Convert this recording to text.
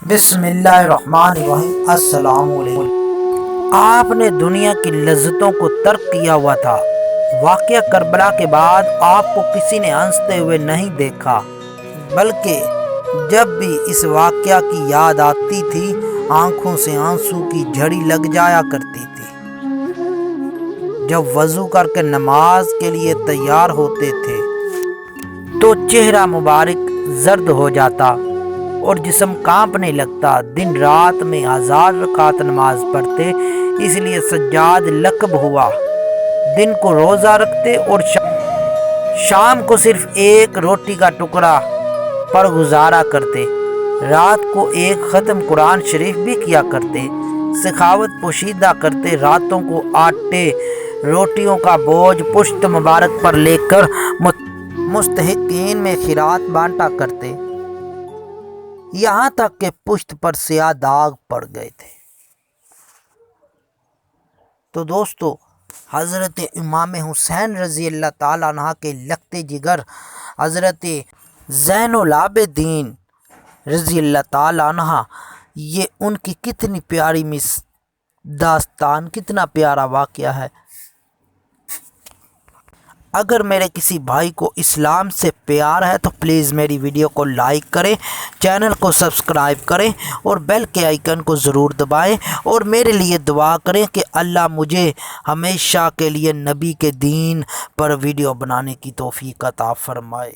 بسم اللہ الرحمن الرحیم۔ السلام علیکم۔ آپ نے دنیا کی لذتوں کو ترک کیا ہوا تھا۔ واقعہ کربلا کے بعد آپ کو کسی نے ہنستے ہوئے نہیں دیکھا، بلکہ جب بھی اس واقعہ کی یاد آتی تھی آنکھوں سے آنسو کی جھڑی لگ جایا کرتی تھی۔ جب وضو کر کے نماز کے لیے تیار ہوتے تھے تو چہرہ مبارک زرد ہو جاتا اور جسم کانپنے لگتا۔ دن رات میں 1000 رکعت نماز پڑھتے، اس لیے سجاد لقب ہوا۔ دن کو روزہ رکھتے اور شام کو صرف ایک روٹی کا ٹکڑا پر گزارا کرتے۔ رات کو ایک ختم قرآن شریف بھی کیا کرتے۔ سخاوت پوشیدہ کرتے، راتوں کو آٹے روٹیوں کا بوجھ پشت مبارک پر لے کر مستحقین میں خیرات بانٹا کرتے، یہاں تک کہ پشت پر سیاہ داغ پڑ گئے تھے۔ تو دوستو، حضرت امام حسین رضی اللہ تعالیٰ عنہ کے لگتے جگر حضرت زین العابدین رضی اللہ تعالیٰ عنہ، یہ ان کی کتنی پیاری داستان، کتنا پیارا واقعہ ہے۔ اگر میرے کسی بھائی کو اسلام سے پیار ہے تو پلیز میری ویڈیو کو لائک کریں، چینل کو سبسکرائب کریں اور بیل کے آئیکن کو ضرور دبائیں، اور میرے لیے دعا کریں کہ اللہ مجھے ہمیشہ کے لیے نبی کے دین پر ویڈیو بنانے کی توفیق عطا فرمائے۔